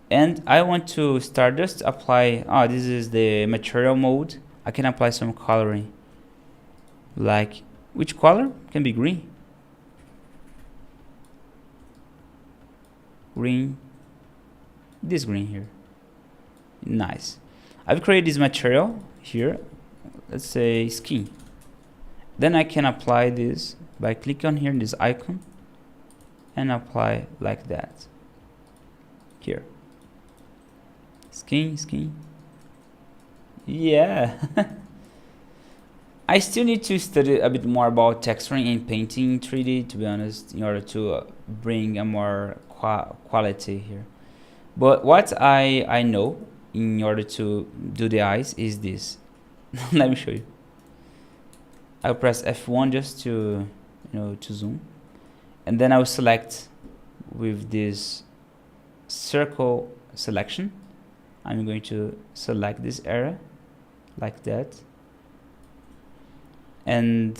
And I want to start just apply, this is the material mode. I can apply some coloring. Like, which color? Can be green. Green. This green here. Nice. I've created this material here. Let's say skin. Then I can apply this by clicking on here in this icon and apply like that. Here. Skin. Yeah. I still need to study a bit more about texturing and painting in 3D, to be honest, in order to bring a more quality here. But what I know in order to do the eyes is this. Let me show you. I'll press F1 just to to zoom, and then I will select with this circle selection. I'm going to select this area like that, and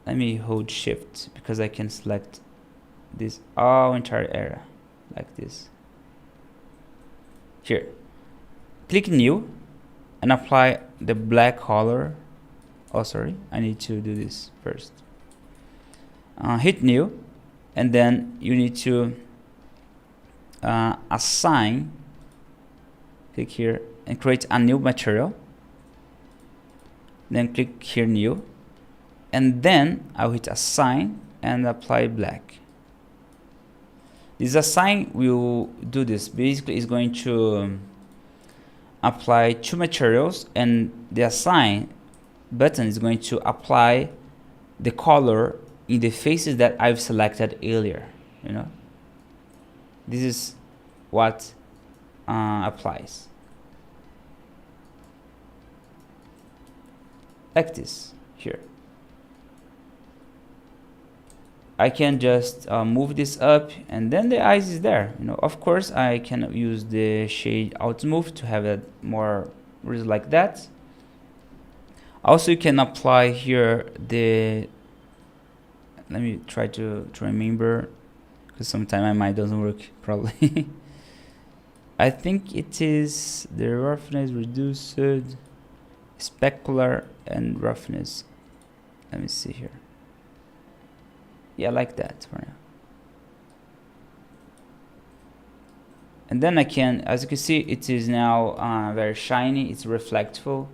let me hold shift because I can select this entire area like this. Here, click new and apply the black color. Oh, sorry, I need to do this first. Hit new, and then you need to assign. Click here and create a new material. Then click here new, and then I'll hit assign and apply black. This assign will do this. Basically, it's going to apply two materials, and the assign button is going to apply the color in the faces that I've selected earlier. This is what applies like this here. I can just move this up, and then the eyes is there. Of course, I can use the shade out move to have it more like that. Also, you can apply here the. Let me try to remember, because sometimes my mind doesn't work probably. I think it is the roughness reduced, specular, and roughness. Let me see here. Yeah, like that for now. And then I can, as you can see, it is now very shiny. It's reflectful.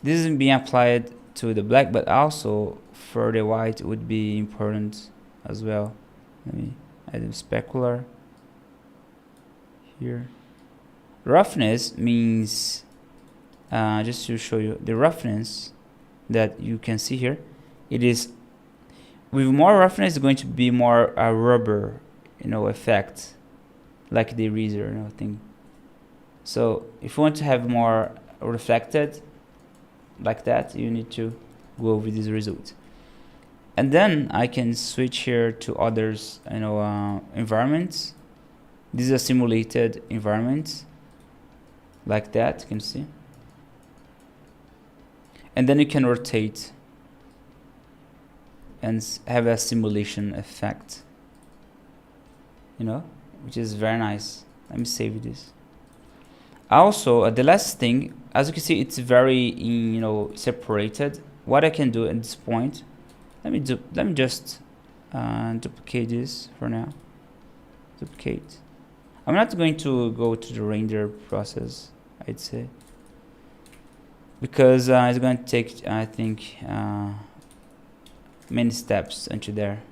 This isn't being applied to the black, but also for the white would be important as well. Let me add a specular here. Roughness means, just to show you, the roughness that you can see here, it is, with more roughness, it's going to be more a rubber, effect, like the eraser, thing. So if you want to have more reflected, like that, you need to go over this result. And then I can switch here to others, environments. This is a simulated environment, like that, you can see. And then you can rotate and have a simulation effect, which is very nice. Let me save this. Also, the last thing, as you can see, it's very separated. What I can do at this point, let me just duplicate this for now. Duplicate. I'm not going to go to the render process, I'd say, because it's going to take, I think, many steps into there.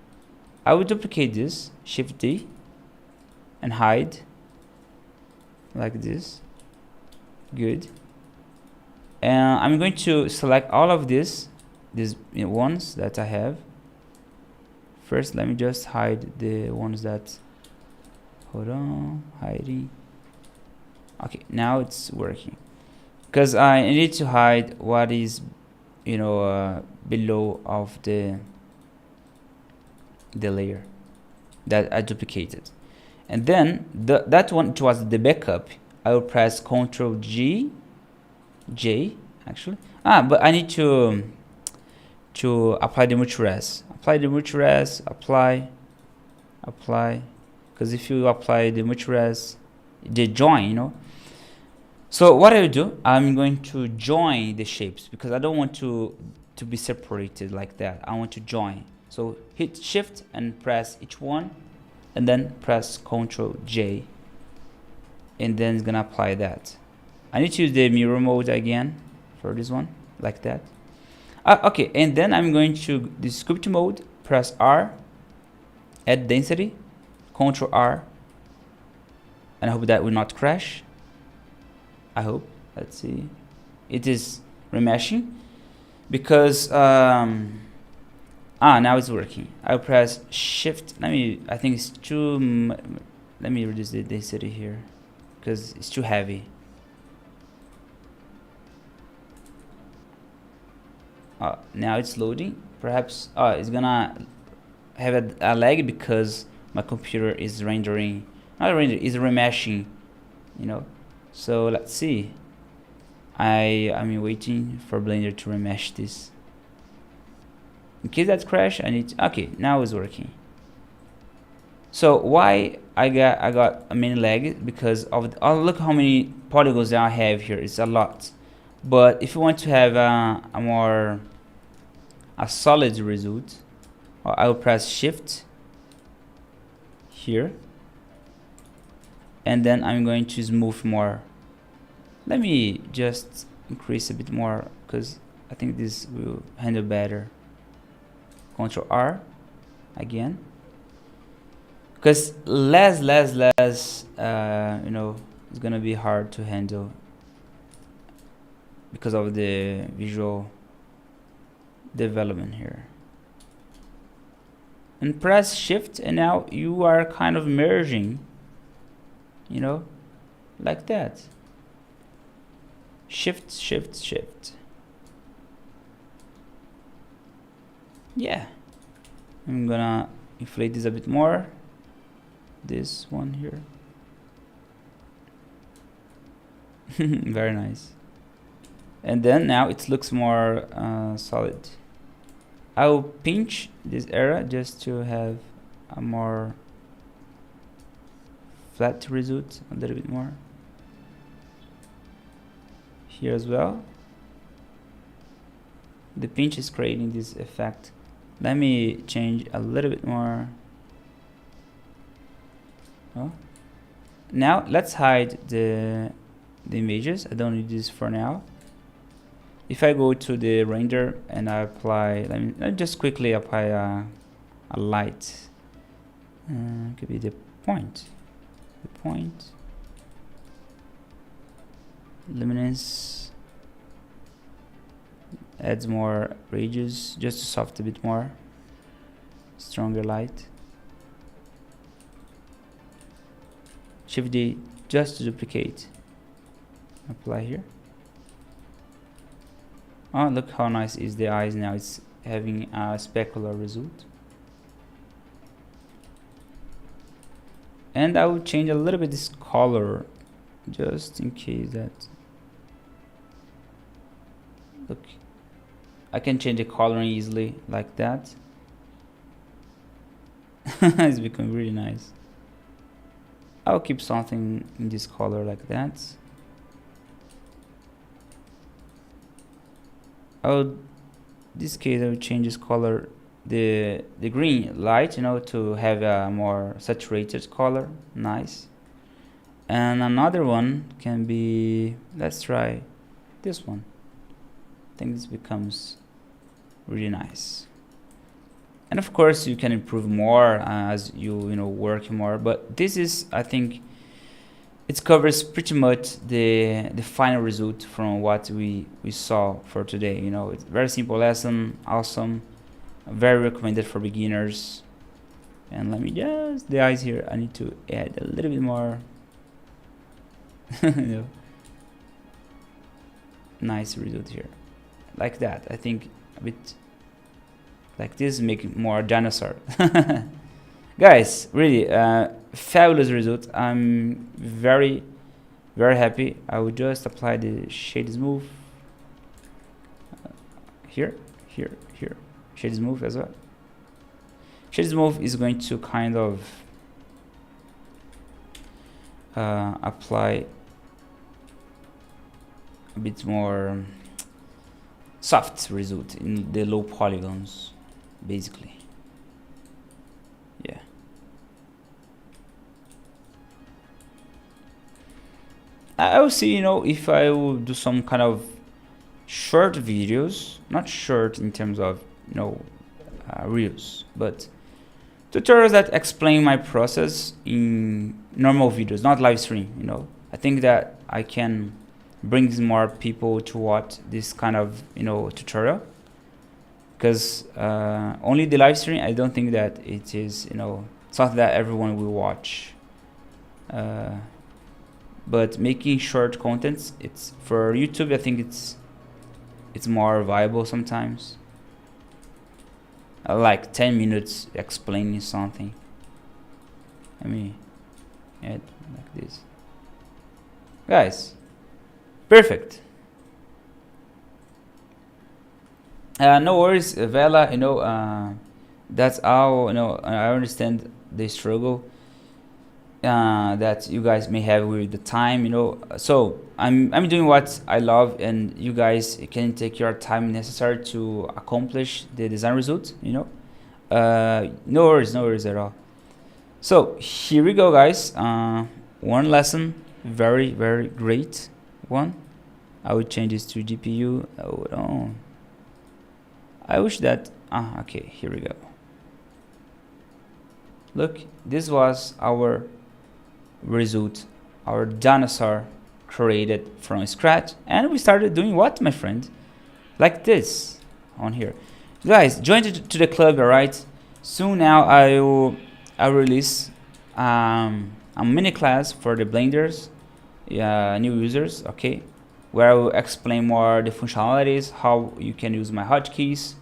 I will duplicate this, Shift D, and hide like this. Good. And I'm going to select all of these ones that I have. First, let me just hide the ones that, hold on, hiding. Okay, now it's working, because I need to hide what is below of the layer that I duplicated. And then that one, which was the backup, I will press Ctrl J actually. But I need to apply the multi-res. Apply the multi-res, apply, apply, because if you apply the multi-res, the join, you know. So what I will do, I'm going to join the shapes because I don't want to be separated like that. I want to join. So hit shift and press each one, and then press Ctrl J, and then it's gonna apply that. I need to use the mirror mode again for this one, like that. Okay, and then I'm going to the sculpt mode, press R, add density, Ctrl R, and I hope that will not crash. I hope. Let's see. It is remeshing because now it's working. I'll press shift. I think it's too. Let me reduce the density here because it's too heavy. Now it's loading. Perhaps it's gonna have a lag because my computer is rendering. Not rendering, is remeshing. You know. So let's see. I'm waiting for Blender to remesh this. In case that crash, I need to, okay, now it's working. So why I got a mini lag because of look how many polygons I have here. It's a lot. But if you want to have a solid result, I will press shift here, and then I'm going to smooth more. Let me just increase a bit more because I think this will handle better. Ctrl R again, because less you know, it's gonna be hard to handle because of the visual development here. And press shift, and now you are kind of merging, you know, like that. Shift, shift, shift. Yeah, I'm gonna inflate this a bit more. This one here. Very nice. And then now it looks more solid. I will pinch this area just to have a more flat result, a little bit more. Here as well. The pinch is creating this effect. Let me change a little bit more. Oh. Now let's hide the images. I don't need this for now. If I go to the render and I apply, let me just quickly apply a light. Could be the point. The point. Luminance. Adds more radius just to soften a bit more. Stronger light. Shift D just to duplicate. Apply here. Oh, look how nice is the eyes now. It's having a specular result. And I will change a little bit this color just in case that. Look, I can change the coloring easily like that. It's becoming really nice. I'll keep something in this color like that. This case I will change this color, the green light, you know, to have a more saturated color. Nice. And another one can be, let's try this one. I think this becomes really nice. And of course you can improve more as you work more, but this is, I think it covers pretty much the final result from what we saw for today. You know, it's a very simple lesson, awesome, very recommended for beginners. And let me just, the eyes here, I need to add a little bit more. You know, nice result here, like that. I think a bit like this, make more dinosaur. Guys, really fabulous result. I'm very happy. I will just apply the shade smooth here, shade smooth as well. Shade Smooth is going to kind of apply a bit more soft result in the low polygons, basically. Yeah. I will see, if I will do some kind of short videos, not short in terms of, reels, but tutorials that explain my process in normal videos, not live stream. I think that I can bring more people to watch this kind of tutorial, because only the live stream, I don't think that it is something that everyone will watch, but making short contents, it's for YouTube, I think it's more viable sometimes. Like 10 minutes explaining something. Let me add like this. Guys, perfect. No worries, Vela, that's how, I understand the struggle that you guys may have with the time, so I'm doing what I love, and you guys can take your time necessary to accomplish the design result. No worries at all. So here we go, guys. One lesson, very great one. I would change this to GPU. Oh no, I wish that okay, here we go. Look, this was our result, our dinosaur created from scratch, and we started doing what, my friend? Like this on here. Guys, join to the club, alright? Soon now I'll release a mini class for the blenders, new users, okay, where I will explain more the functionalities, how you can use my hotkeys,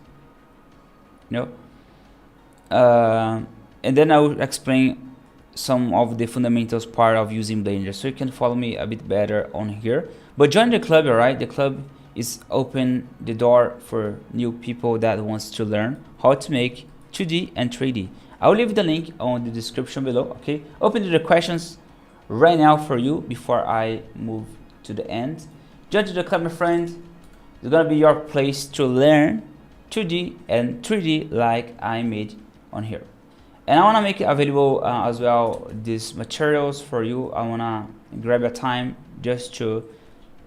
and then I will explain some of the fundamentals part of using Blender, so you can follow me a bit better on here. But join the club, alright? The club is open the door for new people that wants to learn how to make 2D and 3D. I'll leave the link on the description below, okay? Open the questions right now for you before I move to the end. Join the club, my friend. It's gonna be your place to learn 2D and 3D like I made on here. And I want to make it available as well, these materials for you. I want to grab a time just to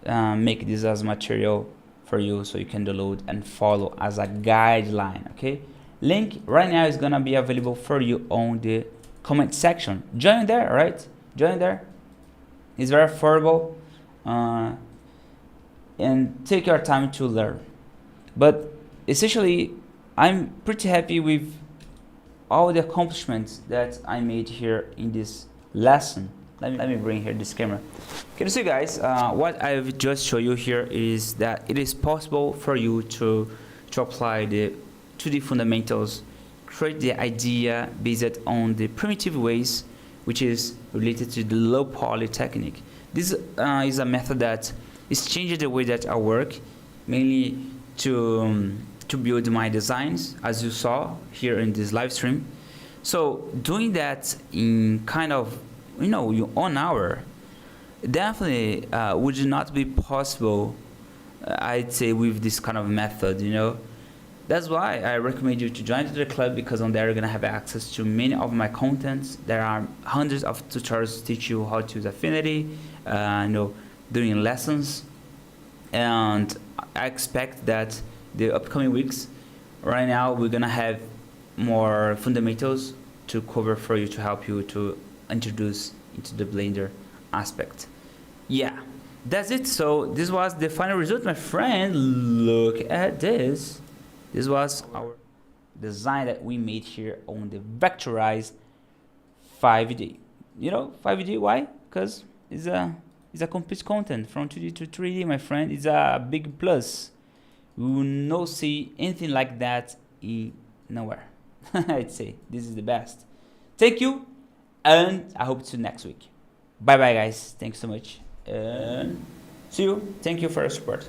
make this as material for you, so you can download and follow as a guideline, okay? Link right now is going to be available for you on the comment section. Join there, right? Join there. It's very affordable, and take your time to learn. But essentially, I'm pretty happy with all the accomplishments that I made here in this lesson. Let me bring here this camera. Can you see, guys? What I've just shown you here is that it is possible for you to apply the 2D fundamentals, create the idea based on the primitive ways, which is related to the low poly technique. This is a method that is changing the way that I work, mainly to build my designs, as you saw here in this live stream. So doing that in kind of your own hour definitely would not be possible, I'd say, with this kind of method. That's why I recommend you to join the club, because on there you're gonna have access to many of my contents. There are hundreds of tutorials to teach you how to use Affinity, doing lessons, and I expect that the upcoming weeks, right now we're gonna have more fundamentals to cover for you, to help you to introduce into the Blender aspect. Yeah, that's it. So this was the final result, my friend. Look at this. This was our design that we made here on the Vectorize 5D. 5D, why? Because it's a complete content from 2D to 3D, my friend. It's a big plus. We will not see anything like that in nowhere. I'd say this is the best. Thank you, and I hope to see you next week. Bye bye, guys. Thanks so much, and see you. Thank you for your support.